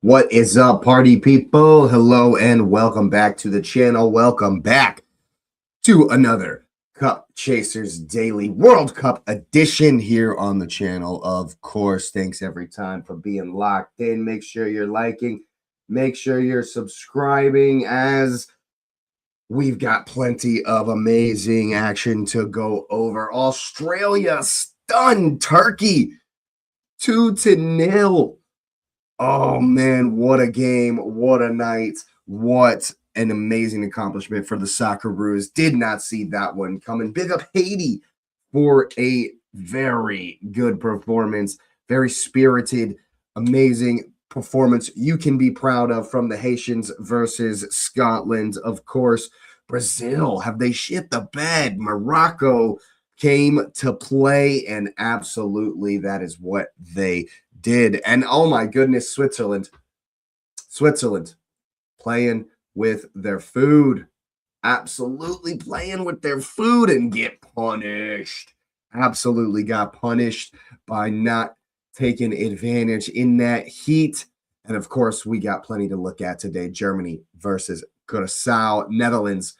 What is up, party people? Hello and welcome back to the channel. Welcome back to another Cup Chasers Daily World Cup edition here on the channel. Of course, thanks every time for being locked in. Make sure you're liking, make sure you're subscribing, as we've got plenty of amazing action to go over. Australia stunned Turkey 2-0. Oh man, what a game, what a night, what an amazing accomplishment for the Socceroos. Did not see that one coming. Big up Haiti for a very good performance, very spirited, amazing performance you can be proud of from the Haitians versus Scotland. Of course, Brazil, have they shit the bed? Morocco came to play, and absolutely that is what they did. And oh my goodness, Switzerland playing with their food, absolutely playing with their food, and get punished. Absolutely got punished by not taking advantage in that heat. And of course, we got plenty to look at today. Germany versus Curacao, Netherlands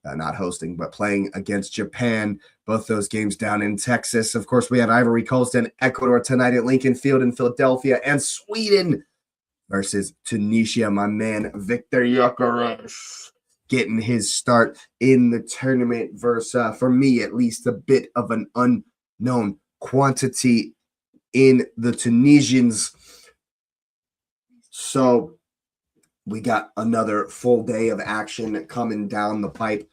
not hosting, but playing against Japan. Both those games down in Texas. Of course, we have Ivory Coast and Ecuador tonight at Lincoln Field in Philadelphia, and Sweden versus Tunisia. My man Victor Gyökeres getting his start in the tournament versus, for me at least, a bit of an unknown quantity in the Tunisians. So we got another full day of action coming down the pipe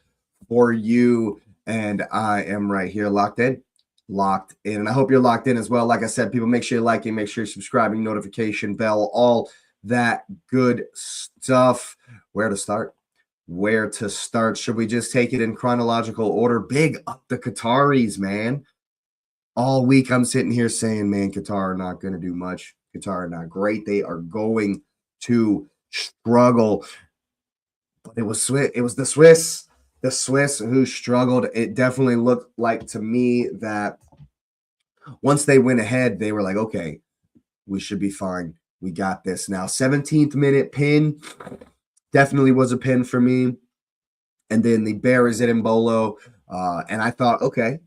for you. And I am right here locked in. And I hope you're locked in as well. Like I said, people, make sure you're liking, make sure you're subscribing, notification bell, all that good stuff. Where to start? Should we just take it in chronological order? Big up the Qataris, man. All week I'm sitting here saying, man, Qatar are not going to do much. Qatar are not great. They are going to struggle. But it was the Swiss who struggled. It definitely looked like to me that once they went ahead, they were like, okay, we should be fine. We got this now. 17th minute pin definitely was a pin for me. And then the Bear is at Mbolo. And I thought, okay,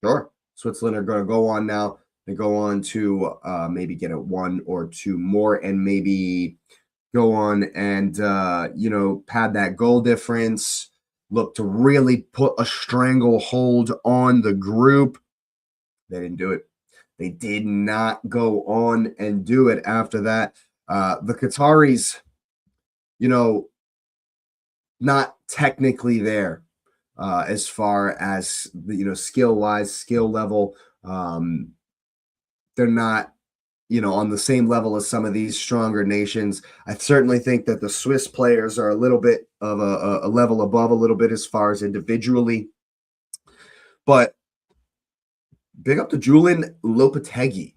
sure. Switzerland are going to go on now. They go on to maybe get a one or two more and maybe go on and, pad that goal difference, look to really put a stranglehold on the group. They didn't do it. They did not go on and do it after that. The Qataris, not technically there as far as, skill-wise, skill level. They're not on the same level as some of these stronger nations. I certainly think that the Swiss players are a little bit of a level above a little bit as far as individually. But big up to Julian Lopetegui,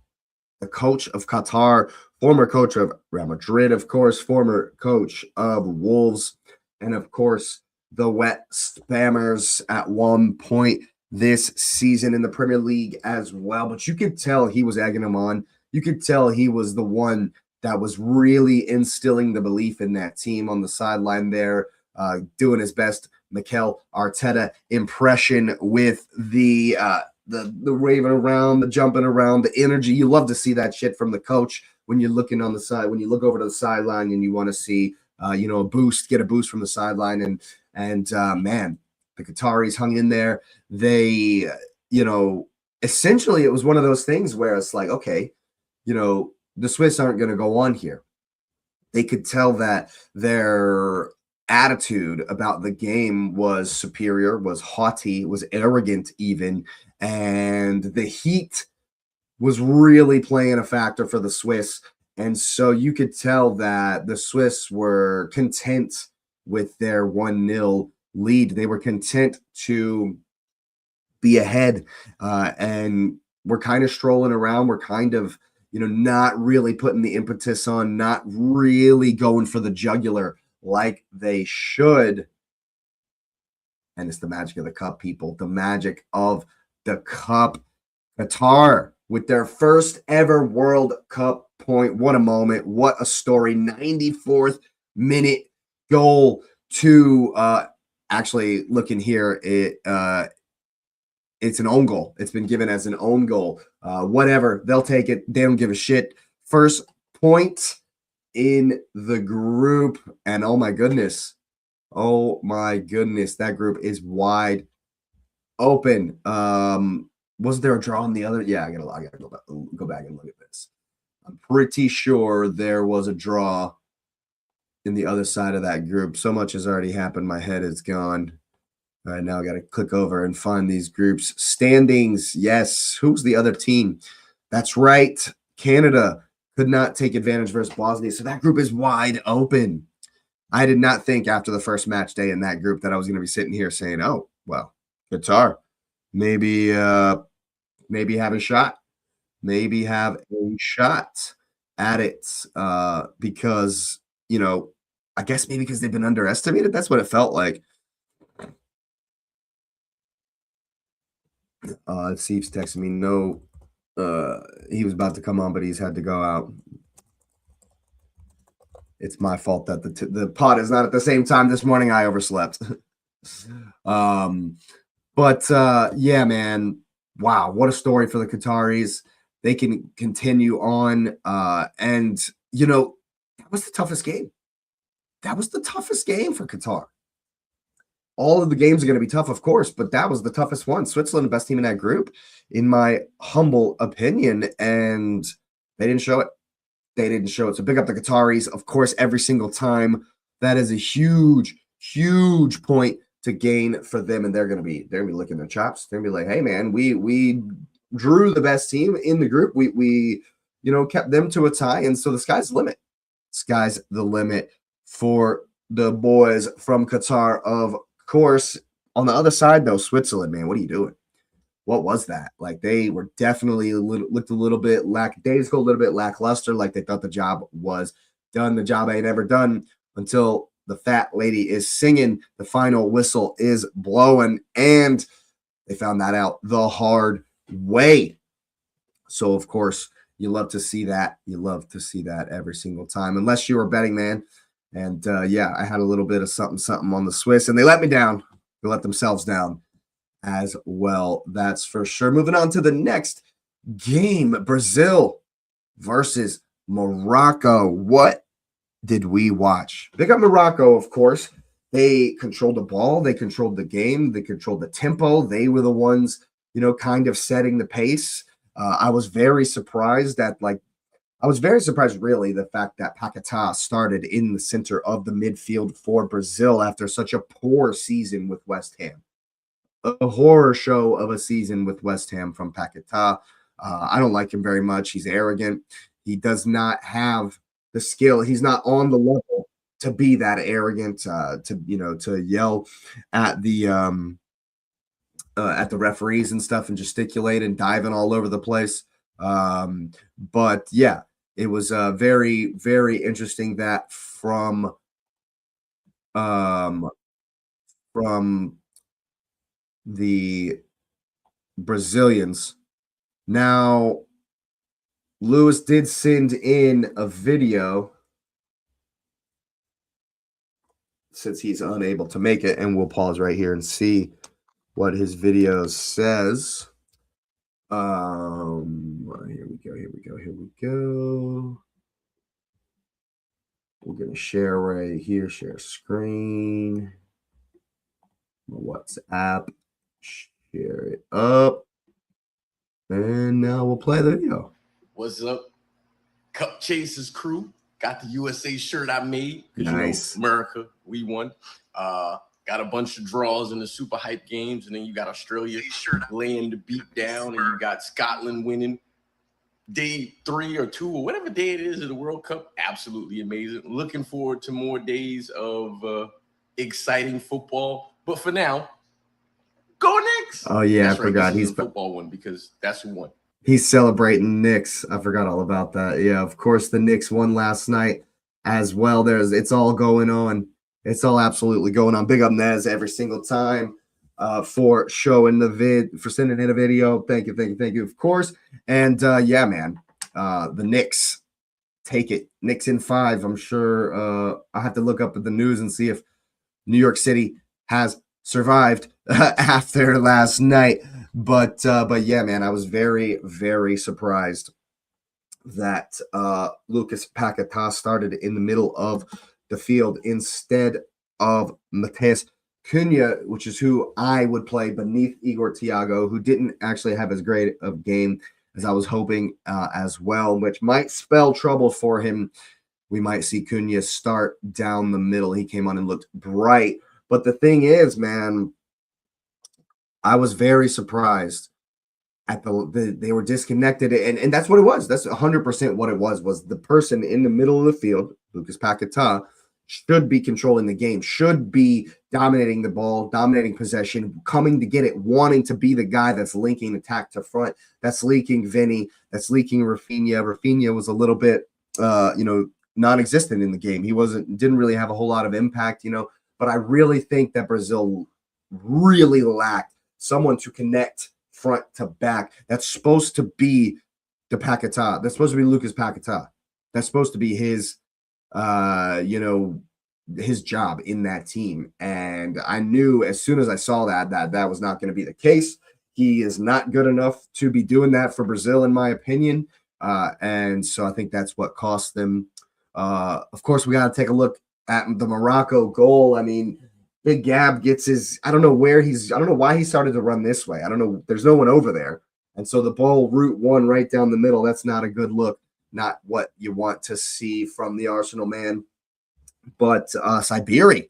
the coach of Qatar, former coach of Real Madrid, of course, former coach of Wolves, and of course, the Wet Spammers at one point this season in the Premier League as well. But you could tell he was egging them on. You could tell he was the one that was really instilling the belief in that team on the sideline there, doing his best Mikel Arteta impression with the waving around, the jumping around, the energy. You love to see that shit from the coach when you're looking on the side, when you look over to the sideline and you want to see, get a boost from the sideline. And man, the Qataris hung in there. They, essentially it was one of those things where it's like, okay, the Swiss aren't going to go on here. They could tell that their attitude about the game was superior, was haughty, was arrogant even, and the heat was really playing a factor for the Swiss. And so you could tell that the Swiss were content with their 1-0 lead. They were content to be ahead, and we're kind of strolling around. We're kind of, not really putting the impetus on, not really going for the jugular like they should. And it's the magic of the cup, people. The magic of the cup. Qatar, with their first ever World Cup point. What a moment. What a story. 94th minute goal to actually looking here. It's an own goal. It's been given as an own goal. Whatever. They'll take it. They don't give a shit. First point in the group. And oh my goodness. That group is wide open. Wasn't there a draw on the other? Yeah, I gotta go back and look at this. I'm pretty sure there was a draw in the other side of that group. So much has already happened. My head is gone. All right, now I got to click over and find these groups. Standings. Yes. Who's the other team? That's right. Canada could not take advantage versus Bosnia. So that group is wide open. I did not think after the first match day in that group that I was going to be sitting here saying, oh, well, Qatar, maybe have a shot. Maybe have a shot at it because, I guess maybe because they've been underestimated. That's what it felt like. Steve's texting me. No, he was about to come on, but he's had to go out. It's my fault that the pod is not at the same time this morning. I overslept. Yeah, man. Wow, what a story for the Qataris. They can continue on. And that was the toughest game. That was the toughest game for Qatar. All of the games are going to be tough, of course, but that was the toughest one. Switzerland, the best team in that group, in my humble opinion, and they didn't show it. They didn't show it. So big up the Qataris, of course, every single time. That is a huge, huge point to gain for them, and they're gonna be licking their chops. They're gonna be like, hey man, we drew the best team in the group. We kept them to a tie, and so the sky's the limit. Sky's the limit for the boys from Qatar, of course. On the other side, though, Switzerland, man, what are you doing? What was that? Like, they were definitely looked a little bit lackadaisical, a little bit lackluster, like they thought the job was done. The job ain't ever done until the fat lady is singing, the final whistle is blowing, and they found that out the hard way. So, of course, you love to see that. You love to see that every single time, unless you're a betting man. And, I had a little bit of something on the Swiss, and they let me down. They let themselves down as well. That's for sure. Moving on to the next game, Brazil versus Morocco. What did we watch? They got Morocco, of course. They controlled the ball. They controlled the game. They controlled the tempo. They were the ones, kind of setting the pace. I was very surprised really, the fact that Paquetá started in the center of the midfield for Brazil after such a poor season with West Ham. A horror show of a season with West Ham from Paquetá. I don't like him very much. He's arrogant. He does not have the skill. He's not on the level to be that arrogant, to yell at the referees and stuff and gesticulate and diving all over the place. But yeah, it was very, very interesting that from the Brazilians. Now, Lewis did send in a video since he's unable to make it, and we'll pause right here and see what his video says. Here we go. We're going to share right here, share screen. WhatsApp, share it up, and now we'll play the video. What's up, Cup Chasers crew? Got the USA shirt I made. Nice. America, we won. Got a bunch of draws in the super hype games, and then you got Australia laying the beat down, and you got Scotland winning day 3 or 2 or whatever day it is of the World Cup. Absolutely amazing. Looking forward to more days of exciting football. But for now, go Knicks. Oh, yeah, that's I forgot. He's a football one because that's who won. He's celebrating Knicks. I forgot all about that. Yeah, of course, the Knicks won last night as well. It's all going on. It's all absolutely going on. Big up Nez every single time for showing for sending in a video. Thank you, of course. And yeah, man, the Knicks take it. Knicks in 5. I'm sure I have to look up at the news and see if New York City has survived after last night. But yeah, man, I was very, very surprised that Lucas Paquetá started in the middle of the field instead of Mateus Cunha, which is who I would play beneath Igor Thiago, who didn't actually have as great of game as I was hoping as well, which might spell trouble for him. We might see Cunha start down the middle. He came on and looked bright. But the thing is, man, I was very surprised at they were disconnected, and that's what it was. That's 100% what it was the person in the middle of the field, Lucas Paquetá, should be controlling the game, should be dominating the ball, dominating possession, coming to get it, wanting to be the guy that's linking attack to front, that's leaking Vinny, that's leaking Rafinha. Rafinha was a little bit, non-existent in the game. He didn't really have a whole lot of impact, but I really think that Brazil really lacked someone to connect front to back. That's supposed to be the Paquetá. That's supposed to be Lucas Paquetá. That's supposed to be his his job in that team. And I knew as soon as I saw that was not going to be the case. He is not good enough to be doing that for Brazil, in my opinion. And so I think that's what cost them. Of course, we got to take a look at the Morocco goal. I mean, Big Gab gets his, I don't know why he started to run this way. I don't know. There's no one over there. And so the ball route one right down the middle, that's not a good look. Not what you want to see from the Arsenal man. But Saibiri,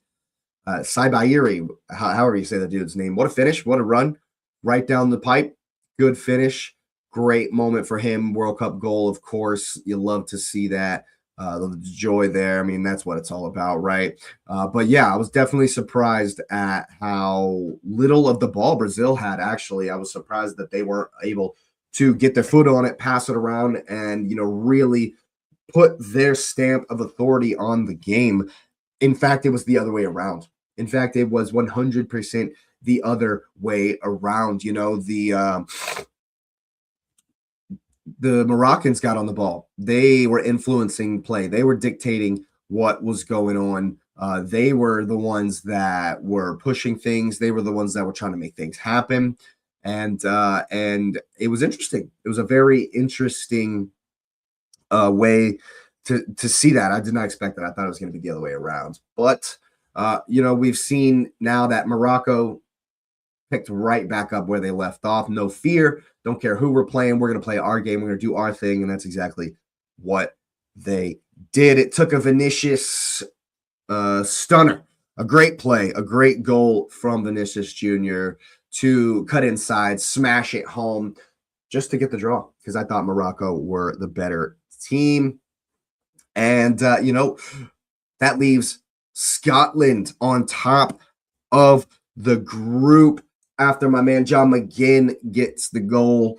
however you say the dude's name. What a finish. What a run. Right down the pipe. Good finish. Great moment for him. World Cup goal, of course. You love to see that. The joy there. I mean, that's what it's all about, right? But yeah, I was definitely surprised at how little of the ball Brazil had, actually. I was surprised that they weren't able to get their foot on it, pass it around, and, really put their stamp of authority on the game. In fact, it was the other way around. In fact, it was 100% the other way around. The Moroccans got on the ball. They were influencing play. They were dictating what was going on. They were the ones that were pushing things. They were the ones that were trying to make things happen. And it was interesting. It was a very interesting way to see that. I did not expect that. I thought it was going to be the other way around. But, we've seen now that Morocco picked right back up where they left off. No fear. Don't care who we're playing. We're going to play our game. We're going to do our thing. And that's exactly what they did. It took a Vinicius stunner, a great play, a great goal from Vinicius Jr. to cut inside, smash it home just to get the draw, because I thought Morocco were the better team. And, that leaves Scotland on top of the group after my man John McGinn gets the goal.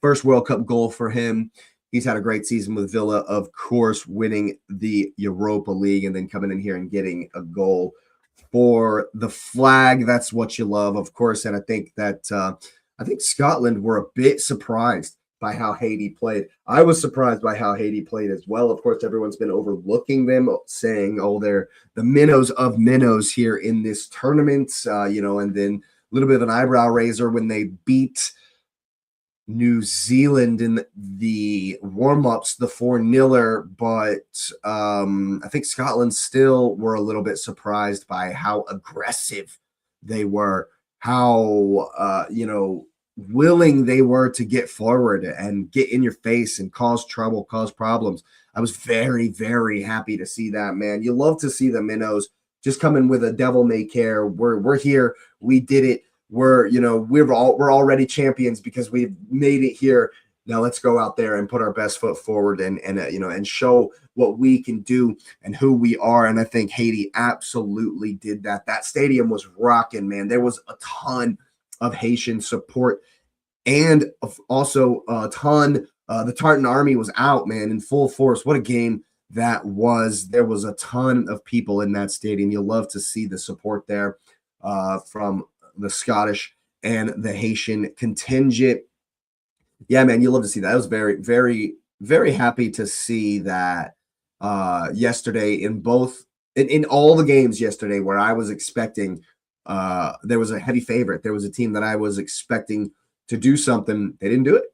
First World Cup goal for him. He's had a great season with Villa, of course, winning the Europa League and then coming in here and getting a goal for the flag. That's what you love, of course. And I think that I think Scotland were a bit surprised by how Haiti played. I was surprised by how Haiti played as well. Of course, everyone's been overlooking them, saying, oh, they're the minnows of minnows here in this tournament, and then a little bit of an eyebrow raiser when they beat New Zealand in the warm-ups, the 4-0, but I think Scotland still were a little bit surprised by how aggressive they were, how, willing they were to get forward and get in your face and cause trouble, cause problems. I was very, very happy to see that, man. You love to see the minnows just coming with a devil may care. We're here. We did it. We're already champions because we've made it here. Now let's go out there and put our best foot forward and show what we can do and who we are. And I think Haiti absolutely did that. That stadium was rocking, man. There was a ton of Haitian support, and also a ton. The Tartan Army was out, man, in full force. What a game that was. There was a ton of people in that stadium. You'll love to see the support there from the Scottish and the Haitian contingent. Yeah, man, you love to see that. It was very, very very happy to see that yesterday in all the games yesterday where I was expecting there was a heavy favorite. There was a team that I was expecting to do something. They didn't do it.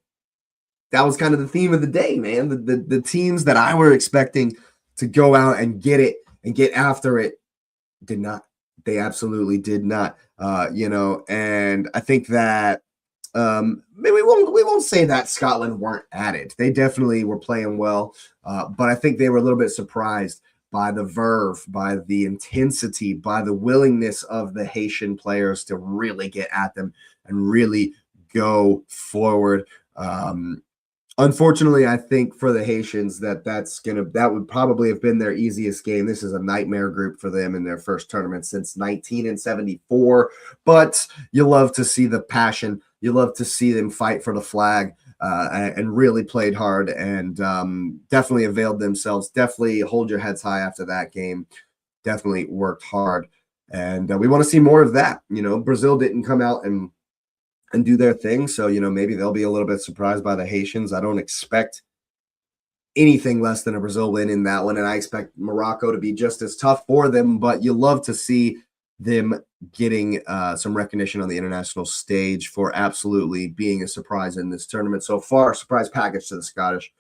That was kind of the theme of the day, man. The teams that I were expecting to go out and get it and get after it did not. They absolutely did not. And I think that maybe we won't say that Scotland weren't at it. They definitely were playing well, but I think they were a little bit surprised by the verve, by the intensity, by the willingness of the Haitian players to really get at them and really go forward. Unfortunately, I think for the Haitians that would probably have been their easiest game. This is a nightmare group for them in their first tournament since 1974. But you love to see the passion. You love to see them fight for the flag and really played hard and definitely availed themselves. Definitely hold your heads high after that game. Definitely worked hard. And we want to see more of that. Brazil didn't come out and do their thing. So, maybe they'll be a little bit surprised by the Haitians. I don't expect anything less than a Brazil win in that one. And I expect Morocco to be just as tough for them, but you love to see them getting some recognition on the international stage for absolutely being a surprise in this tournament so far. Surprise package to the Scottish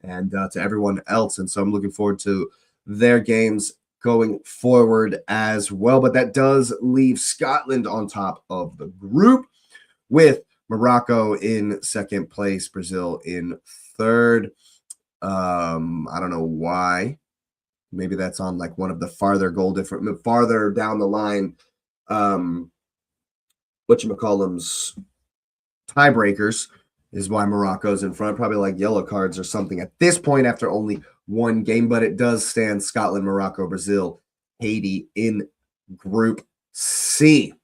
and to everyone else. And so I'm looking forward to their games going forward as well. But that does leave Scotland on top of the group, with Morocco in second place, Brazil in third. I don't know why. Maybe that's on like one of the farther down the line, whatchamacallum's tiebreakers is why Morocco's in front. Probably like yellow cards or something at this point after only one game, but it does stand Scotland, Morocco, Brazil, Haiti in Group C.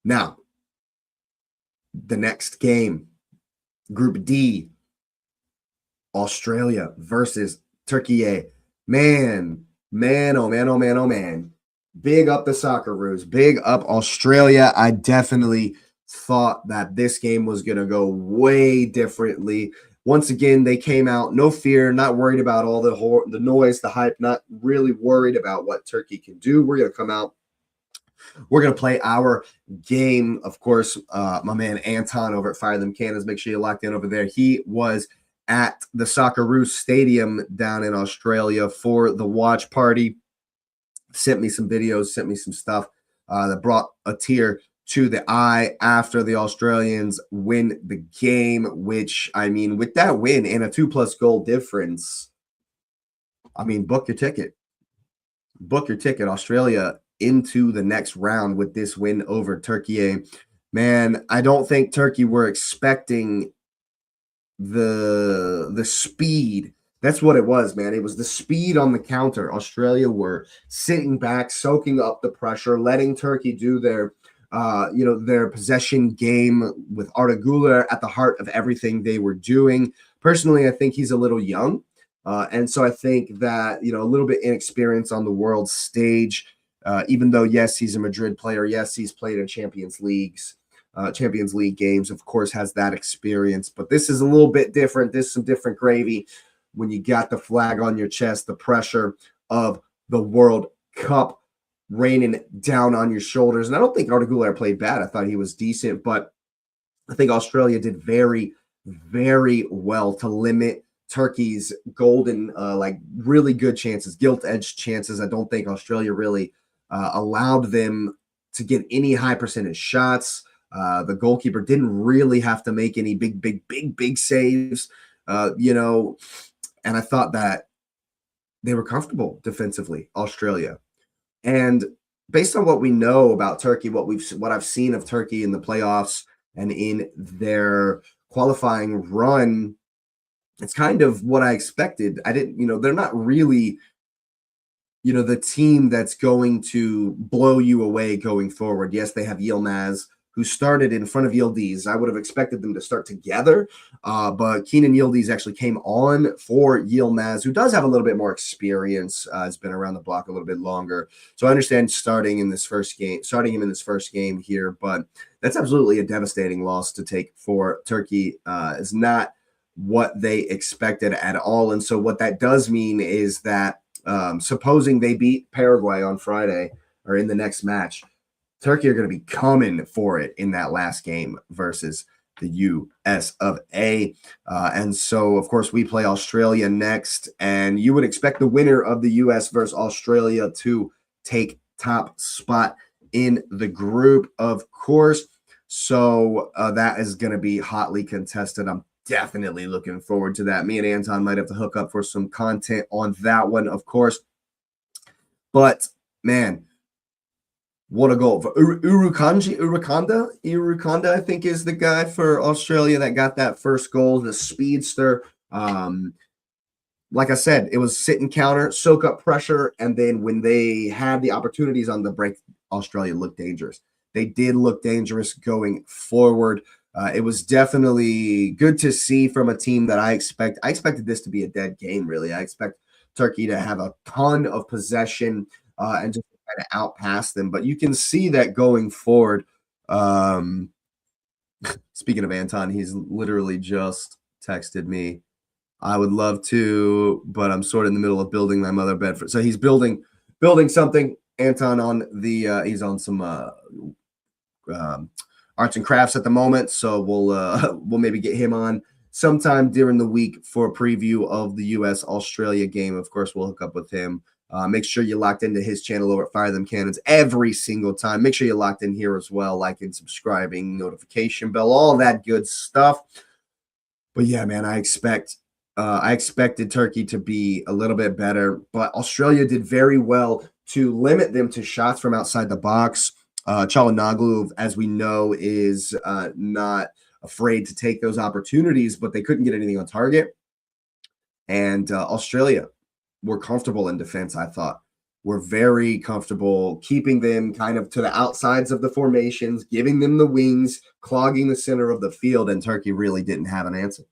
Now, the next game, Group D, Australia versus Turkiye. Man. Big up the Socceroos. Big up Australia. I definitely thought that this game was going to go way differently. Once again, they came out, no fear, not worried about all the noise, the hype, not really worried about what Turkey can do. We're going to come out. We're going to play our game. Of course, my man Anton over at Fire Them Cannons, make sure you locked in over there. He was at the Socceroos Stadium down in Australia for the watch party. Sent me some videos, sent me some stuff that brought a tear to the eye after the Australians win the game, which, I mean, with that win and a 2+ goal difference, I mean, book your ticket. Book your ticket. Australia into the next round with this win over Turkiye. Man, I don't think Turkey were expecting the speed. That's what it was, man. It was the speed on the counter. Australia were sitting back, soaking up the pressure, letting Turkey do their possession game with Arda Güler at the heart of everything they were doing. Personally, I think he's a little young. And so I think that, a little bit inexperienced on the world stage. Even though, yes, he's a Madrid player. Yes, he's played in Champions League games, of course, has that experience. But this is a little bit different. This is some different gravy when you got the flag on your chest, the pressure of the World Cup raining down on your shoulders. And I don't think Arda Güler played bad. I thought he was decent. But I think Australia did very, very well to limit Turkey's golden, really good chances, gilt-edged chances. I don't think Australia really allowed them to get any high percentage shots. The goalkeeper didn't really have to make any big saves, and I thought that they were comfortable defensively, Australia. And based on what we know about Turkey, what I've seen of Turkey in the playoffs and in their qualifying run, it's kind of what I expected. They're not really the team that's going to blow you away going forward. Yes, they have Yilmaz, who started in front of Yildiz. I would have expected them to start together, but Kenan Yildiz actually came on for Yilmaz, who does have a little bit more experience, has been around the block a little bit longer. So I understand starting him in this first game here, but that's absolutely a devastating loss to take for Turkey. It's not what they expected at all. And so what that does mean is that supposing they beat Paraguay on Friday or in the next match, Turkey are going to be coming for it in that last game versus the US of A. And so, of course, we play Australia next, and you would expect the winner of the US versus Australia to take top spot in the group, of course. So that is going to be hotly contested. I'm definitely looking forward to that. Me and Anton might have to hook up for some content on that one, of course. But, man, what a goal. Urukanda, I think, is the guy for Australia that got that first goal, the speedster. Like I said, it was sit and counter, soak up pressure, and then when they had the opportunities on the break, Australia looked dangerous. They did look dangerous going forward. It was definitely good to see from a team that I expected this to be a dead game, really. I expect Turkey to have a ton of possession and just kind of outpass them. But you can see that going forward. Speaking of Anton, he's literally just texted me. I would love to, but I'm sort of in the middle of building my mother bed. So he's building something. Anton on the he's on some arts and crafts at the moment. So we'll maybe get him on sometime during the week for a preview of the US Australia game. Of course, we'll hook up with him. Make sure you're locked into his channel over at Fire Them Cannons every single time. Make sure you're locked in here as well, liking, subscribing, notification bell, all that good stuff. But yeah, man, I expected Turkey to be a little bit better, but Australia did very well to limit them to shots from outside the box. Çalhanoğlu, as we know, is not afraid to take those opportunities, but they couldn't get anything on target. And Australia were comfortable in defense, I thought. We're very comfortable keeping them kind of to the outsides of the formations, giving them the wings, clogging the center of the field, and Turkey really didn't have an answer.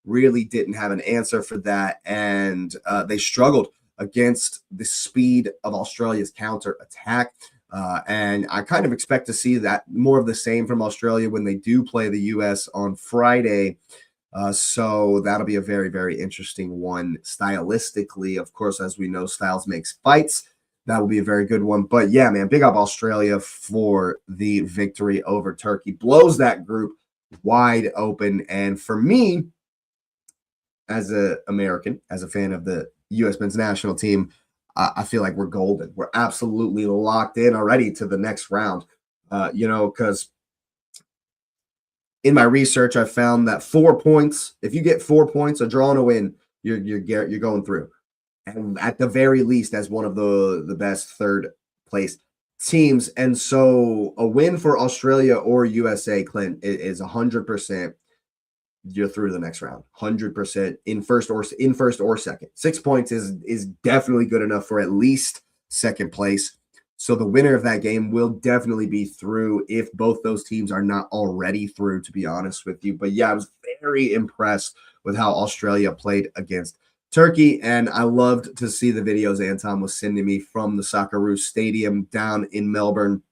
Really didn't have an answer for that, and they struggled against the speed of Australia's counter attack. And I kind of expect to see that more of the same from Australia when they do play the U.S. on Friday. So that'll be a very, very interesting one stylistically. Of course, as we know, styles makes fights. That will be a very good one. But yeah, man, big up Australia for the victory over Turkey. Blows that group wide open. And for me, as an American, as a fan of the U.S. men's national team, I feel like we're golden. We're absolutely locked in already to the next round. Because in my research, I found that 4 points, if you get 4 points, a draw and a win, you're going through. And at the very least, as one of the best third place teams. And so a win for Australia or USA, Clint, is 100%. You're through the next round, 100% in first or second. 6 points is definitely good enough for at least second place. So the winner of that game will definitely be through if both those teams are not already through, to be honest with you. But yeah, I was very impressed with how Australia played against Turkey, and I loved to see the videos Anton was sending me from the Socceroos Stadium down in Melbourne,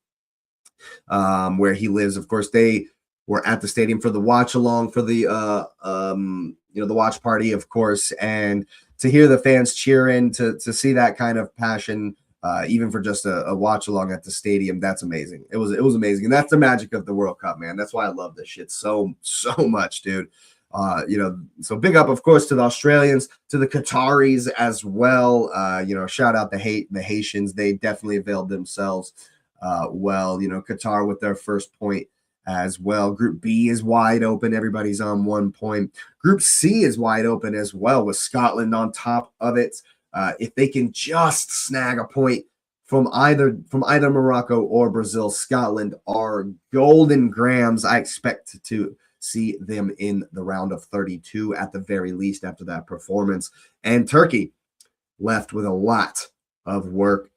where he lives. Of course, they were at the stadium for the watch along for the the watch party, of course, and to hear the fans cheering, to see that kind of passion, even for just a watch along at the stadium, that's amazing. It was amazing, and that's the magic of the World Cup, man. That's why I love this shit so much, dude. So big up, of course, to the Australians, to the Qataris as well. Shout out the Haitians. They definitely availed themselves well. Qatar with their first point as well. Group B is wide open. Everybody's on 1 point. Group C is wide open as well, with Scotland on top of it. If they can just snag a point from either Morocco or Brazil, Scotland are golden grams. I expect to see them in the round of 32 at the very least after that performance. And Turkey left with a lot of work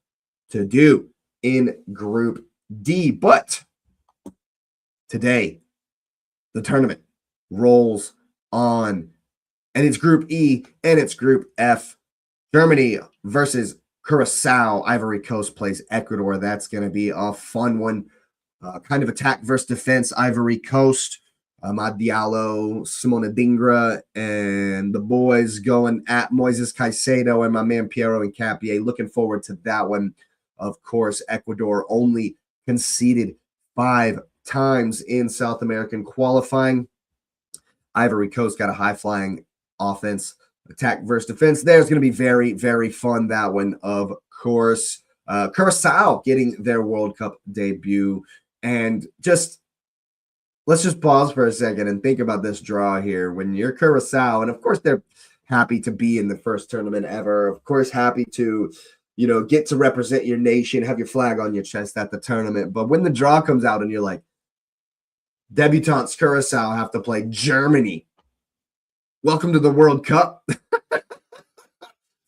to do in Group D. But today, the tournament rolls on, and it's Group E and it's Group F. Germany versus Curacao. Ivory Coast plays Ecuador. That's going to be a fun one. Kind of attack versus defense. Ivory Coast Amad Diallo, Simona Dingra, and the boys going at Moises Caicedo and my man Piero Hincapié. Looking forward to that one. Of course, Ecuador only conceded 5 times in South American qualifying. Ivory Coast got a high-flying offense, attack versus defense. There's going to be very, very fun, that one, of course. Curacao getting their World Cup debut. And let's just pause for a second and think about this draw here. When you're Curacao, and of course they're happy to be in the first tournament ever, of course happy to, get to represent your nation, have your flag on your chest at the tournament. But when the draw comes out and you're like, debutantes Curacao have to play Germany. Welcome to the World Cup.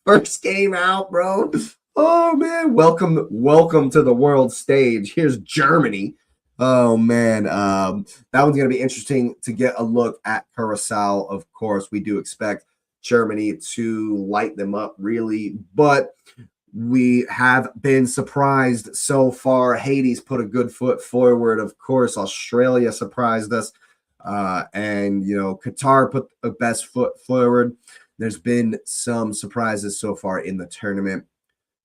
First game out, bro. Oh man, welcome to the world stage. Here's Germany. Oh man, that one's gonna be interesting to get a look at Curacao. Of course, we do expect Germany to light them up, really, but we have been surprised so far. Haiti's put a good foot forward. Of course, Australia surprised us. And Qatar put the best foot forward. There's been some surprises so far in the tournament.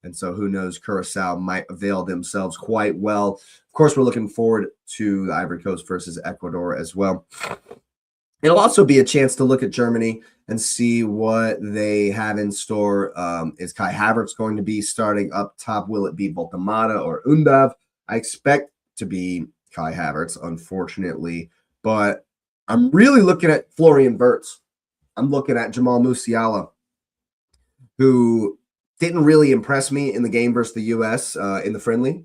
And so who knows, Curacao might avail themselves quite well. Of course, we're looking forward to the Ivory Coast versus Ecuador as well. It'll also be a chance to look at Germany and see what they have in store. Is Kai Havertz going to be starting up top? Will it be Voltemata or Undav? I expect to be Kai Havertz, unfortunately. But I'm really looking at Florian Wirtz. I'm looking at Jamal Musiala, who didn't really impress me in the game versus the U.S. In the friendly.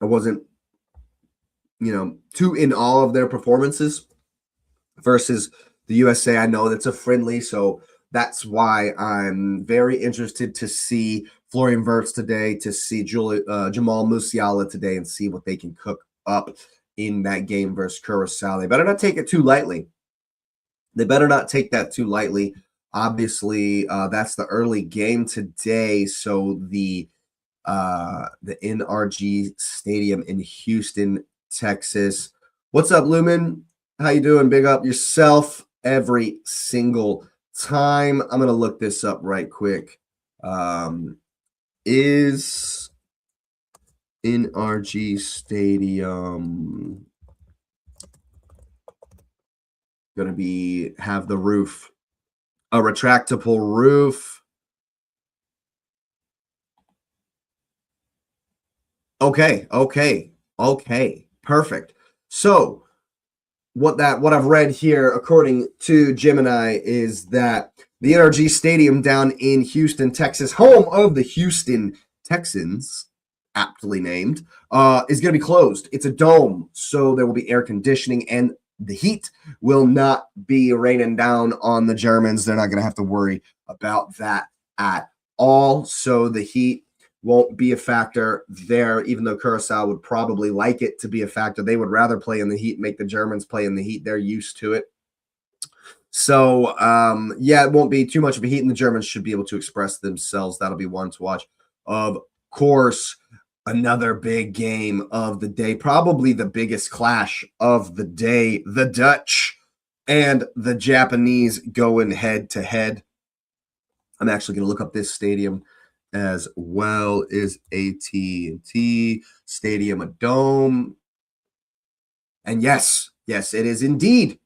I wasn't, too in awe of their performances versus the USA. I know that's a friendly, so that's why I'm very interested to see Florian Wirtz today, to see Jamal Musiala today, and see what they can cook up in that game versus Curacao. They better not take it too lightly. They better not take that too lightly. Obviously, that's the early game today, so the NRG Stadium in Houston, Texas. What's up, Lumen? How you doing? Big up yourself every single time. I'm gonna look this up right quick. Is NRG Stadium gonna have the roof, a retractable roof? Okay, perfect. So what I've read here, according to Gemini, is that the NRG Stadium down in Houston, Texas, home of the Houston Texans, aptly named, is going to be closed. It's a dome, so there will be air conditioning, and the heat will not be raining down on the Germans. They're not going to have to worry about that at all. So the heat won't be a factor there, even though Curacao would probably like it to be a factor. They would rather play in the heat, make the Germans play in the heat. They're used to it. So, it won't be too much of a heat, and the Germans should be able to express themselves. That'll be one to watch. Of course, another big game of the day, probably the biggest clash of the day, the Dutch and the Japanese going head-to-head. I'm actually going to look up this stadium as well. Is AT&T Stadium a dome? And yes, it is indeed.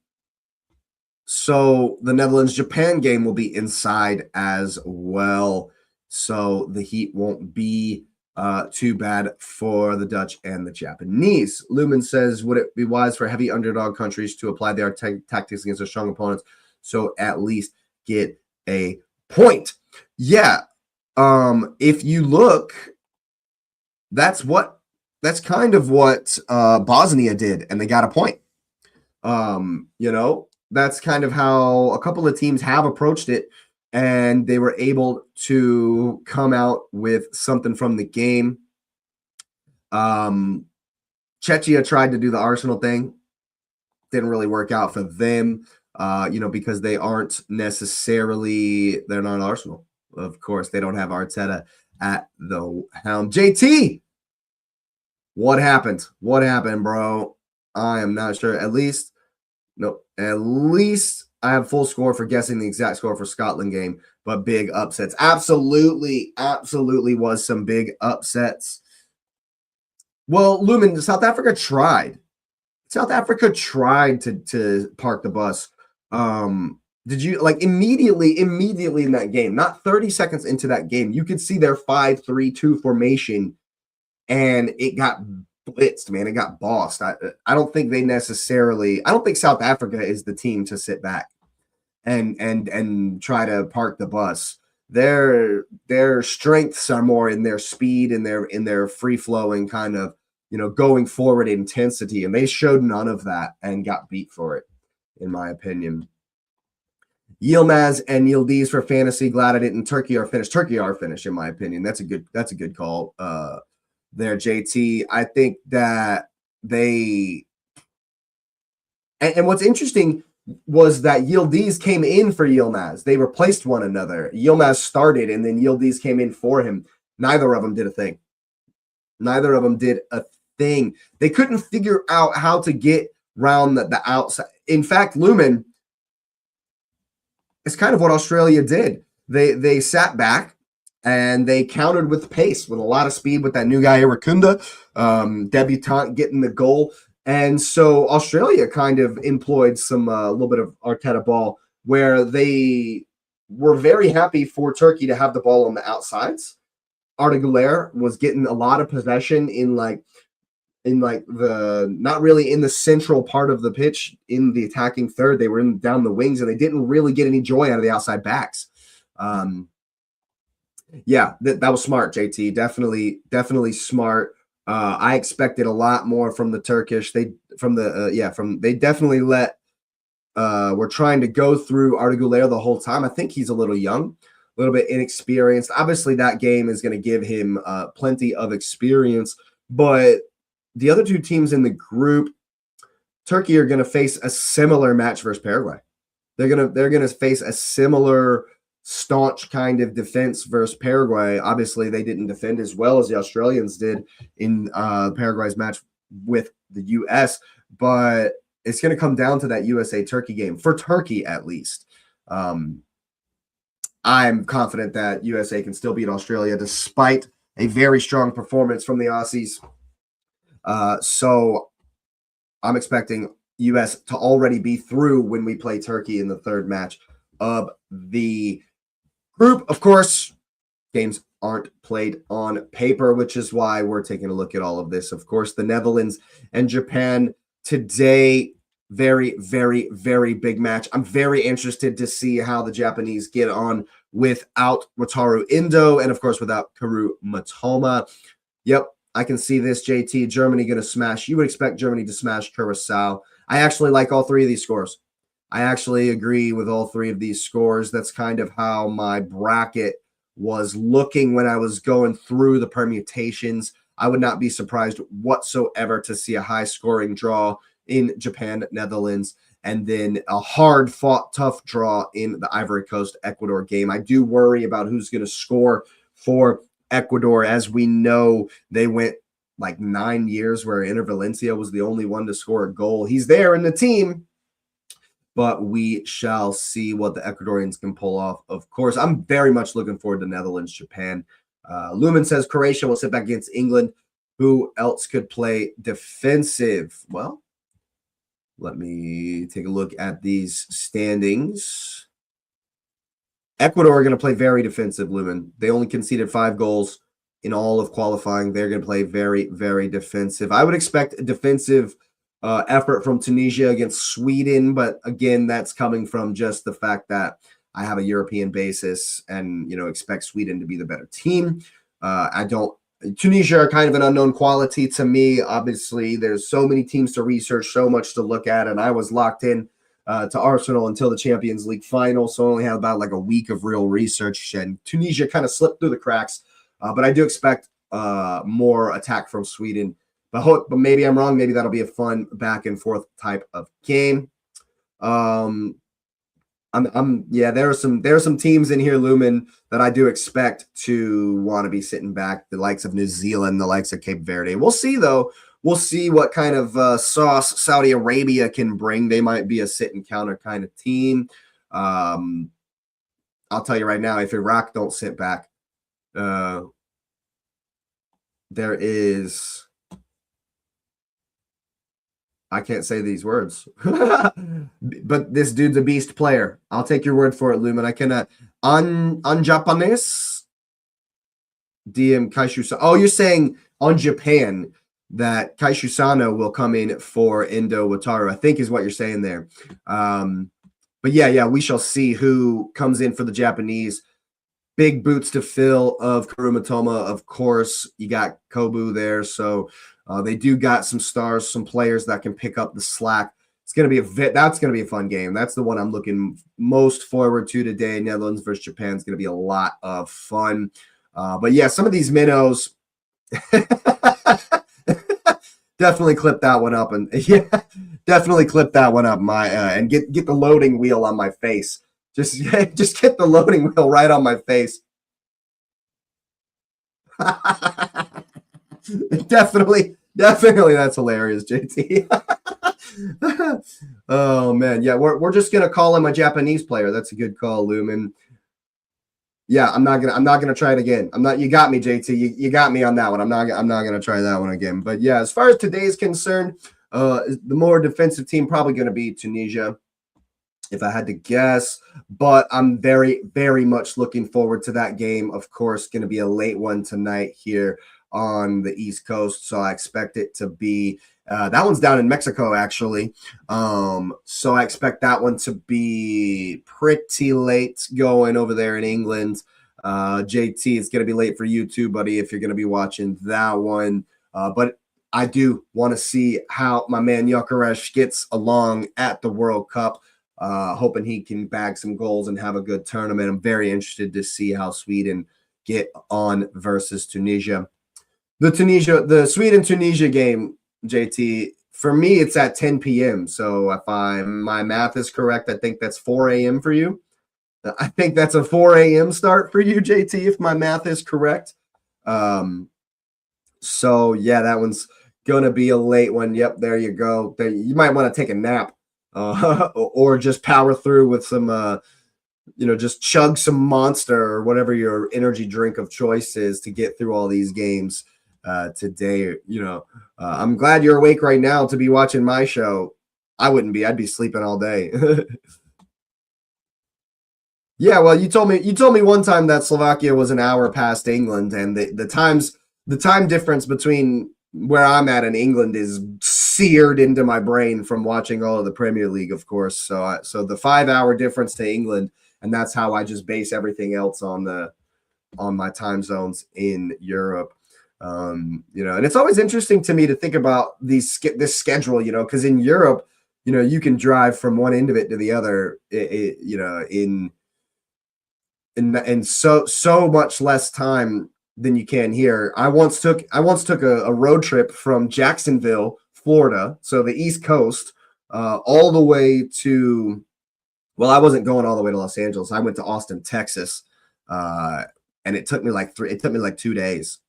So the Netherlands-Japan game will be inside as well. So the heat won't be too bad for the Dutch and the Japanese. Lumen says, would it be wise for heavy underdog countries to apply their tactics against their strong opponents, so at least get a point? Yeah. If you look, that's kind of what Bosnia did, and they got a point. That's kind of how a couple of teams have approached it, and they were able to come out with something from the game. Czechia tried to do the Arsenal thing. Didn't really work out for them, because they're not Arsenal. Of course, they don't have Arteta at the helm. JT, what happened? What happened, bro? I am not sure. At least I have full score for guessing the exact score for Scotland game, but big upsets. Absolutely was some big upsets. Well, Lumen, South Africa tried. South Africa tried to park the bus. Did you like immediately in that game, not 30 seconds into that game, you could see their 5-3-2 formation and it got blitzed, man. It got bossed. I don't think I don't think South Africa is the team to sit back and try to park the bus. Their strengths are more in their speed and their free flowing kind of, going forward intensity, and they showed none of that and got beat for it, in my opinion. Yilmaz and Yildiz for fantasy. Glad I didn't. Turkey are finished. Turkey are finished, in my opinion. That's a good call. There, JT. I think that they and what's interesting was that Yildiz came in for Yilmaz. They replaced one another. Yilmaz started, and then Yildiz came in for him. Neither of them did a thing. They couldn't figure out how to get around the outside. In fact, Lumen, it's kind of what Australia did. They sat back and they countered with pace, with a lot of speed, with that new guy, Irakunda, debutant, getting the goal. And so Australia kind of employed some a little bit of Arteta ball, where they were very happy for Turkey to have the ball on the outsides. Arda Güler was getting a lot of possession in the not really in the central part of the pitch in the attacking third. They were down the wings, and they didn't really get any joy out of the outside backs. Yeah, that was smart, JT. Definitely smart. I expected a lot more from the Turkish. They definitely we're trying to go through Arda Güler the whole time. I think he's a little young, a little bit inexperienced. Obviously, that game is going to give him plenty of experience, but the other two teams in the group, Turkey, are going to face a similar match versus Paraguay. They're going to face a similar staunch kind of defense versus Paraguay. Obviously, they didn't defend as well as the Australians did in Paraguay's match with the U.S., but it's going to come down to that USA-Turkey game, for Turkey at least. I'm confident that USA can still beat Australia despite a very strong performance from the Aussies. So I'm expecting U.S. to already be through when we play Turkey in the third match of the group. Of course, games aren't played on paper, which is why we're taking a look at all of this. Of course, the Netherlands and Japan today, very, very, very big match. I'm very interested to see how the Japanese get on without Wataru Endo and, of course, without Karu Matoma. Yep, I can see this, JT. Germany going to smash. You would expect Germany to smash Curacao. I actually like all three of these scores. I actually agree with all three of these scores. That's kind of how my bracket was looking when I was going through the permutations. I would not be surprised whatsoever to see a high-scoring draw in Japan, Netherlands, and then a hard-fought, tough draw in the Ivory Coast-Ecuador game. I do worry about who's going to score for Ecuador. As we know, they went like 9 years where Inter Valencia was the only one to score a goal. He's there in the team, but we shall see what the Ecuadorians can pull off. Of course, I'm very much looking forward to Netherlands, Japan. Lumen says Croatia will sit back against England. Who else could play defensive? Well, let me take a look at these standings. Ecuador are going to play very defensive, Lumen. They only conceded 5 goals in all of qualifying. They're going to play very, very defensive. I would expect a defensive effort from Tunisia against Sweden, but again, that's coming from just the fact that I have a European basis and, expect Sweden to be the better team. Tunisia are kind of an unknown quality to me. Obviously, there's so many teams to research, so much to look at, and I was locked in to Arsenal until the Champions League final, so I only had about like a week of real research, and Tunisia kind of slipped through the cracks, but I do expect more attack from Sweden. But maybe I'm wrong. Maybe that'll be a fun back and forth type of game. There are some teams in here, Lumen, that I do expect to want to be sitting back. The likes of New Zealand, the likes of Cape Verde. We'll see though. we'll see what kind of sauce Saudi Arabia can bring. They might be a sit and counter kind of team. I'll tell you right now, if Iraq don't sit back, there is, I can't say these words, but this dude's a beast player. I'll take your word for it, Lumen. I cannot. On Japanese, DM Kaishu. Oh, you're saying on Japan that Kaishu Sano will come in for Indo Wataru, I think is what you're saying there. But yeah, we shall see who comes in for the Japanese. Big boots to fill of Kurumatoma, of course. You got Kobu there, so they do got some stars, some players that can pick up the slack. It's gonna be that's gonna be a fun game. That's the one I'm looking most forward to today. Netherlands versus Japan is gonna be a lot of fun. But yeah, some of these minnows. Definitely clip that one up, and yeah, definitely clip that one up. And get the loading wheel on my face. Just get the loading wheel right on my face. definitely, that's hilarious, JT. Oh man, yeah, we're just gonna call him a Japanese player. That's a good call, Lumen. Yeah, I'm not gonna try it again. You got me, JT. You got me on that one. I'm not gonna try that one again. But yeah, as far as today's concerned, the more defensive team probably gonna be Tunisia, if I had to guess. But I'm very, very much looking forward to that game. Of course, gonna be a late one tonight here on the East Coast. So I expect it to be that one's down in Mexico, actually. So I expect that one to be pretty late going over there in England. JT, it's going to be late for you too, buddy, if you're going to be watching that one. But I do want to see how my man Gyökeres gets along at the World Cup. Hoping he can bag some goals and have a good tournament. I'm very interested to see how Sweden get on versus Tunisia. The Sweden-Tunisia game, JT, for me, it's at 10 p.m. So if my math is correct, I think that's 4 a.m. for you. I think that's a 4 a.m. start for you, JT, if my math is correct. So, yeah, that one's going to be a late one. Yep, there you go. You might want to take a nap or just power through with some, just chug some Monster or whatever your energy drink of choice is to get through all these games. Today, I'm glad you're awake right now to be watching my show. I wouldn't be. I'd be sleeping all day. Yeah, well, you told me one time that Slovakia was an hour past England, and the time difference between where I'm at and England is seared into my brain from watching all of the Premier League, of course. So the 5-hour difference to England, and that's how I just base everything else on my time zones in Europe. And it's always interesting to me to think about this schedule, because in Europe, you can drive from one end of it to the other, in so much less time than you can here. I once took a road trip from Jacksonville, Florida, so the East Coast, all the way to, well, I wasn't going all the way to Los Angeles. I went to Austin, Texas, and it took me like 2 days.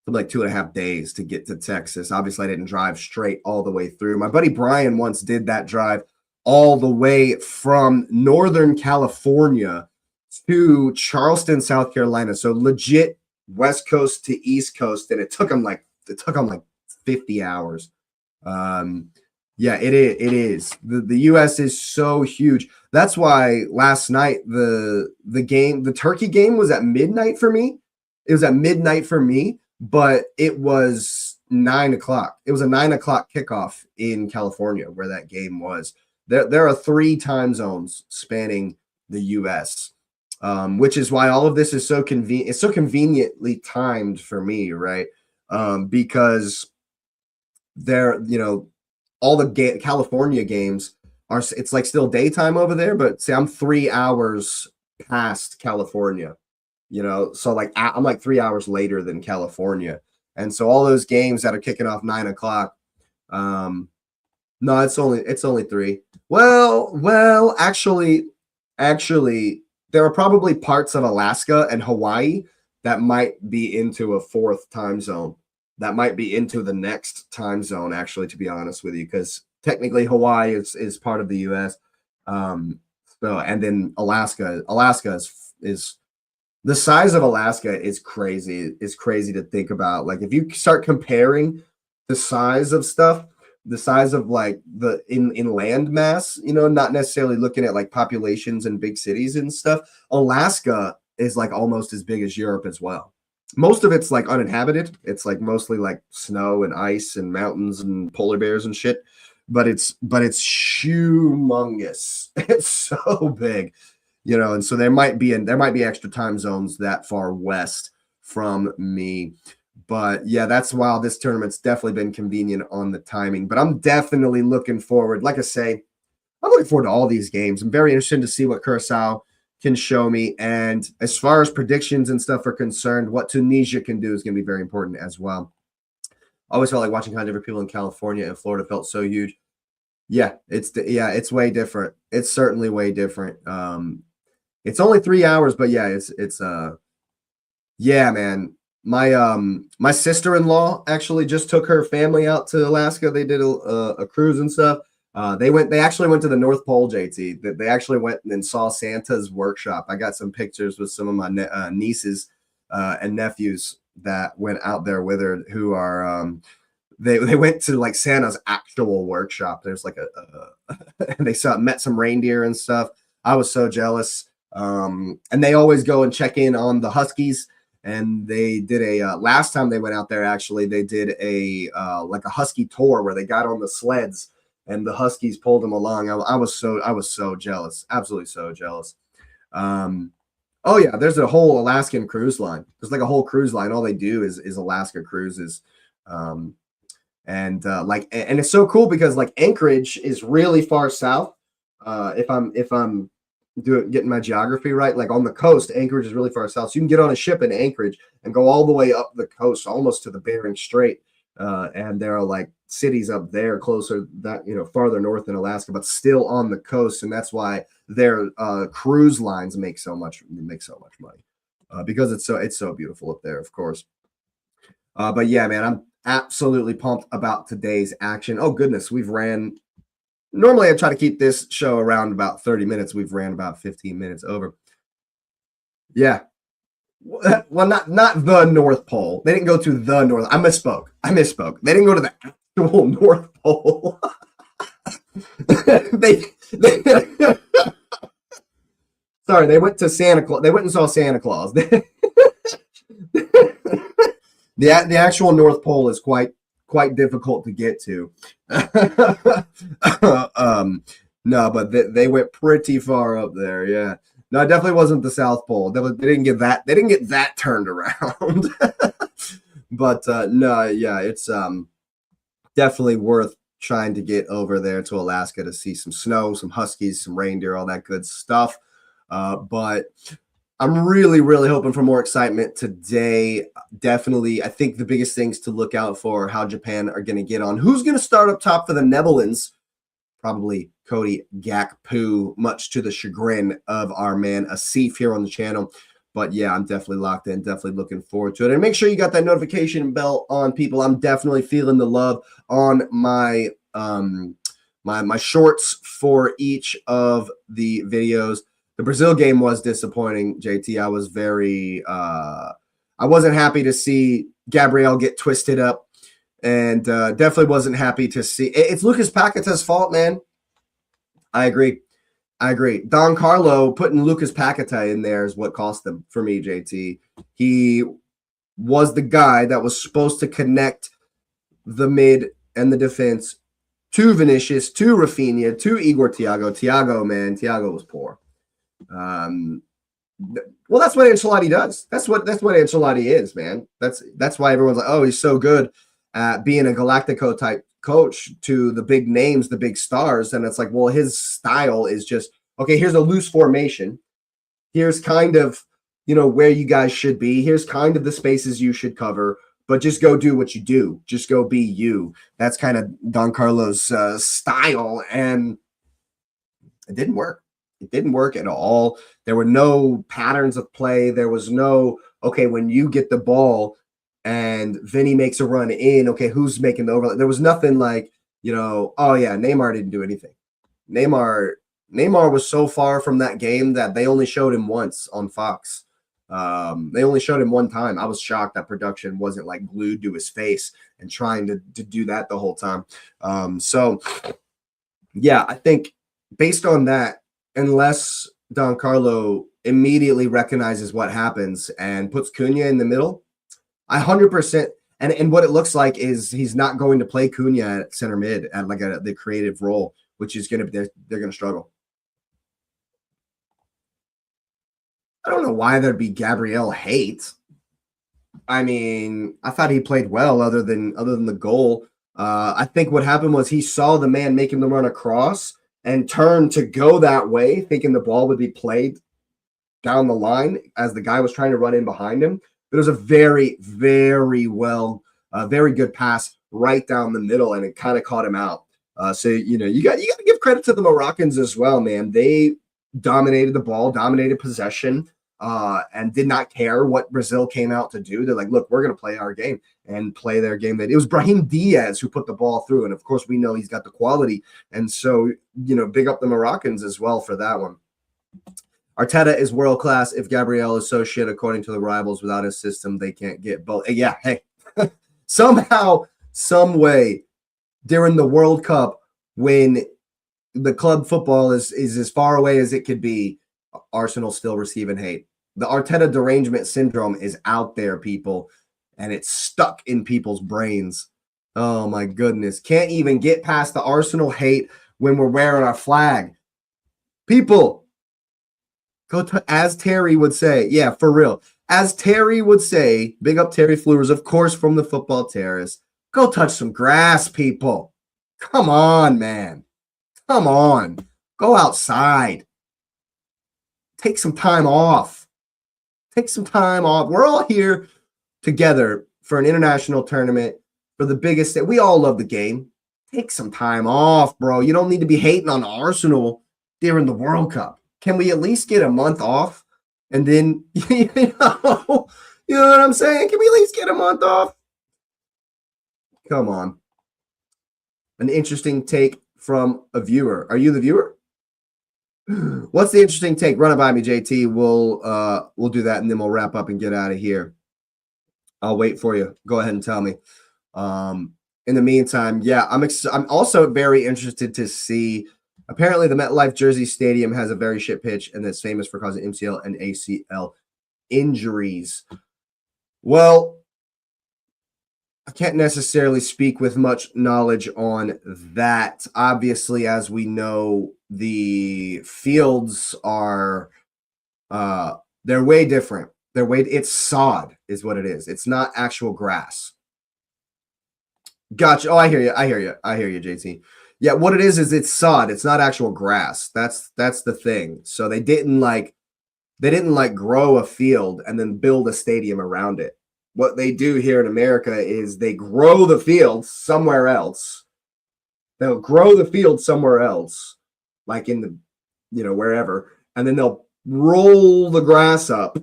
Like 2.5 days to get to Texas. Obviously, I didn't drive straight all the way through. My buddy Brian once did that drive all the way from Northern California to Charleston, South Carolina. So legit West Coast to East Coast, and it took him like 50 hours. Yeah, it is. The US is so huge. That's why last night the Turkey game was at midnight for me. It was at midnight for me. But it was 9 o'clock. It was a 9 o'clock kickoff in California where that game was. There are 3 time zones spanning the U.S., which is why all of this is so convenient. It's so conveniently timed for me, right? Because all the California games it's like still daytime over there, but say I'm 3 hours past California. So like I'm like 3 hours later than California. And so all those games that are kicking off 9 o'clock, no, it's only 3. Well, actually, there are probably parts of Alaska and Hawaii that might be into a 4th time zone. that might be into the next time zone, actually, to be honest with you, because technically Hawaii is part of the US. So and then Alaska is the size of Alaska is crazy to think about. Like if you start comparing the size of stuff, the size of like the in land mass, not necessarily looking at like populations and big cities and stuff, Alaska is like almost as big as Europe as well. Most of it's like uninhabited. It's like mostly like snow and ice and mountains and polar bears and shit. But it's humongous. It's so big, and so there might be extra time zones that far west from me. But yeah, that's why this tournament's definitely been convenient on the timing. But I'm definitely looking forward. Like I say, I'm looking forward to all these games. I'm very interested to see what Curacao can show me. And as far as predictions and stuff are concerned, what Tunisia can do is going to be very important as well. I always felt like watching kind of different people in California and Florida felt so huge. Yeah, it's way different. It's certainly way different. It's only 3 hours, but yeah, yeah, man. My sister-in-law actually just took her family out to Alaska. They did a cruise and stuff. They actually went to the North Pole, JT. They actually went and saw Santa's workshop. I got some pictures with some of my nieces and nephews that went out there with her, who are they went to like Santa's actual workshop. There's like and they met some reindeer and stuff. I was so jealous. And they always go and check in on the Huskies. And they did last time they went out there, actually, they did like a Husky tour where they got on the sleds and the Huskies pulled them along. I was so jealous. Absolutely so jealous. Oh yeah, there's a whole Alaskan cruise line. There's like a whole cruise line. All they do is Alaska cruises. And it's so cool because like Anchorage is really far south. If I'm getting my geography right, like on the coast, Anchorage is really far south. So you can get on a ship in Anchorage and go all the way up the coast, almost to the Bering Strait. And there are like cities up there closer that, farther north than Alaska, but still on the coast. And that's why their cruise lines make so much money because it's so beautiful up there, of course. But yeah, man, I'm absolutely pumped about today's action. Oh goodness, normally I try to keep this show around about 30 minutes. We've ran about 15 minutes over. Yeah. Well, not the North Pole. They didn't go to the North. I misspoke. They didn't go to the actual North Pole. Sorry, they went to Santa Claus. They went and saw Santa Claus. The actual North Pole is quite difficult to get to. No, but they went pretty far up there. Yeah, no, it definitely wasn't the South Pole. They didn't get that. They didn't get that turned around. But no, yeah, it's definitely worth trying to get over there to Alaska to see some snow, some Huskies, some reindeer, all that good stuff. But I'm really, really hoping for more excitement today. Definitely, I think the biggest things to look out for are how Japan are going to get on. Who's going to start up top for the Netherlands? Probably Cody Gakpo, much to the chagrin of our man Asif here on the channel. But yeah, I'm definitely locked in, definitely looking forward to it. And make sure you got that notification bell on, people. I'm definitely feeling the love on my my shorts for each of the videos. The Brazil game was disappointing, JT. I was I wasn't happy to see Gabriel get twisted up, and definitely wasn't happy to see. It's Lucas Paqueta's fault, man. I agree. Don Carlo putting Lucas Paqueta in there is what cost them for me, JT. He was the guy that was supposed to connect the mid and the defense to Vinicius, to Rafinha, to Igor Thiago. Thiago was poor. Well, that's what Ancelotti does. That's what Ancelotti is, man. That's why everyone's like, oh, he's so good at being a Galactico type coach to the big names, the big stars. And it's like, well, his style is just, okay, here's a loose formation. Here's kind of, where you guys should be. Here's kind of the spaces you should cover, but just go do what you do. Just go be you. That's kind of Don Carlo's style. And it didn't work. It didn't work at all. There were no patterns of play. There was no, okay, when you get the ball and Vinny makes a run in. Okay, who's making the overlap? There was nothing like, oh yeah, Neymar didn't do anything. Neymar was so far from that game that they only showed him once on Fox. They only showed him one time. I was shocked that production wasn't like glued to his face and trying to do that the whole time. So yeah, I think based on that, unless Don Carlo immediately recognizes what happens and puts Cunha in the middle, I 100%. And what it looks like is he's not going to play Cunha at center mid at like the creative role, which is going to be they're going to struggle. I don't know why there'd be Gabriel hate. I mean, I thought he played well other than the goal. I think what happened was he saw the man making the run across and turned to go that way, thinking the ball would be played down the line as the guy was trying to run in behind him. But it was a very, very very good pass right down the middle, and it kind of caught him out. So you got to give credit to the Moroccans as well, man. They dominated the ball, dominated possession, and did not care what Brazil came out to do. They're like, look, we're going to play our game and play their game. It was Brahim Diaz who put the ball through, and of course we know he's got the quality. And so big up the Moroccans as well for that one. Arteta is world class. If Gabriel is so shit, according to the rivals, without his system, they can't get both. Yeah, hey, somehow, some way, during the World Cup, when the club football is as far away as it could be, Arsenal still receiving hate. The Arteta derangement syndrome is out there, people, and it's stuck in people's brains. Oh my goodness. Can't even get past the Arsenal hate when we're wearing our flag. People, as Terry would say, yeah, for real. As Terry would say, big up Terry Flewers, of course, from the Football Terrace. Go touch some grass, people. Come on, man. Come on. Go outside. Take some time off. Take some time off. We're all here together for an international tournament, for the biggest. We all love the game. Take some time off, bro. You don't need to be hating on Arsenal during the World Cup. Can we at least get a month off? And then, you know what I'm saying? Can we at least get a month off? Come on. An interesting take from a viewer. Are you the viewer? What's the interesting take? Run it by me, JT. We'll do that, and then we'll wrap up and get out of here. I'll wait for you. Go ahead and tell me. In the meantime, yeah, I'm also very interested to see. Apparently, the MetLife Jersey Stadium has a very shit pitch, and it's famous for causing MCL and ACL injuries. Well, I can't necessarily speak with much knowledge on that. Obviously, as we know, the fields are they're way different. It's sod is what it is. It's not actual grass. Gotcha. Oh, I hear you, JT. Yeah, what it is it's sod. It's not actual grass. That's the thing. So they didn't grow a field and then build a stadium around it. What they do here in America is they grow the field somewhere else. They'll grow the field somewhere else, like in the, wherever, and then they'll roll the grass up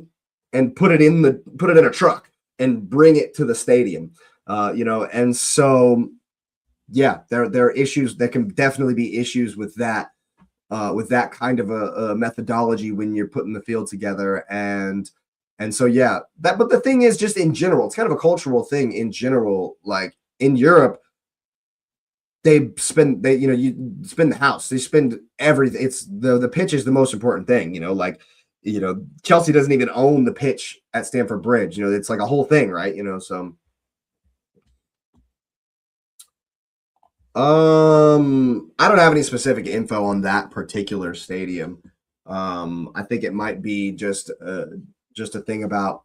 and put it in a truck and bring it to the stadium. And so, yeah, there are issues. There can definitely be issues with that kind of a methodology when you're putting the field together. And so, yeah, but the thing is, just in general, it's kind of a cultural thing in general. Like in Europe, you spend the house, they spend everything. It's the pitch is the most important thing, Chelsea doesn't even own the pitch at Stamford Bridge. It's like a whole thing, right? So. I don't have any specific info on that particular stadium. I think it might be just a thing about,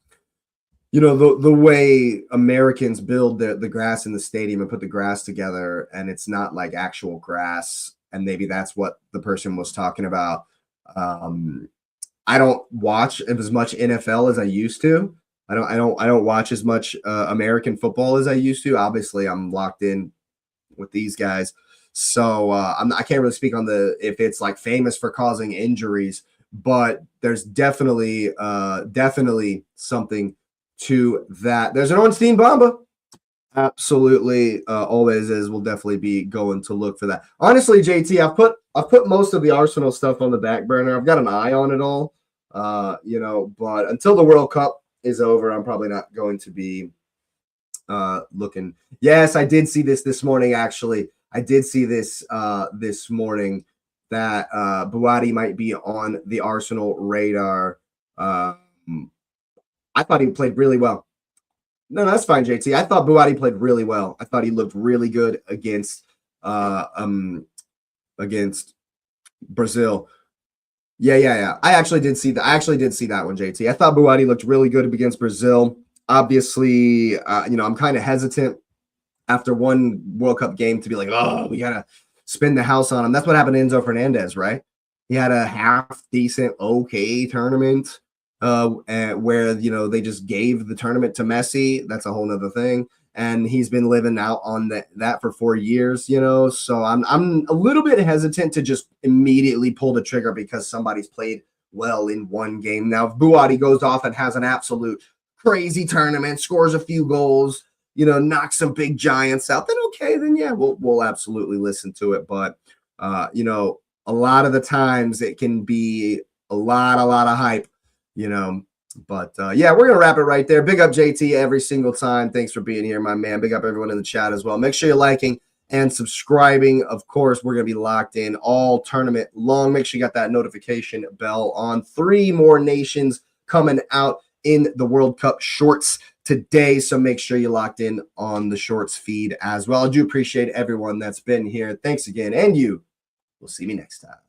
the way Americans build the grass in the stadium and put the grass together, and it's not like actual grass. And maybe that's what the person was talking about. I don't watch as much NFL as I used to. I don't watch as much American football as I used to. Obviously, I'm locked in with these guys, so I can't really speak on if it's like famous for causing injuries, but there's definitely something to that. There's an Ornstein Bamba. Absolutely, always is. We'll definitely be going to look for that. Honestly, JT, I've put most of the Arsenal stuff on the back burner. I've got an eye on it all, but until the World Cup is over, I'm probably not going to be looking. Yes, I did see this morning. Actually, I did see this this morning that Buati might be on the Arsenal radar. I thought he played really well. No, that's fine, JT. I thought Buati played really well. I thought he looked really good against Brazil. Yeah. I actually did see that. I actually did see that one, JT. I thought Buati looked really good against Brazil. Obviously, I'm kind of hesitant after one World Cup game to be like, oh, we gotta spin the house on him. That's what happened to Enzo Fernandez, right? He had a half decent, okay tournament. Where they just gave the tournament to Messi. That's a whole nother thing, and he's been living out on that for 4 years. So I'm a little bit hesitant to just immediately pull the trigger because somebody's played well in one game. Now, if Buati goes off and has an absolute crazy tournament, scores a few goals, knocks some big giants out, then okay, then yeah, we'll absolutely listen to it. But a lot of the times it can be a lot of hype. But yeah, we're gonna wrap it right there. Big up JT every single time. Thanks for being here, my man. Big up everyone in the chat as well. Make sure you're liking and subscribing. Of course, we're gonna be locked in all tournament long. Make sure you got that notification bell on. 3 more nations coming out in the World Cup shorts today, so make sure you're locked in on the shorts feed as well. I do appreciate everyone that's been here. Thanks again, and you will see me next time.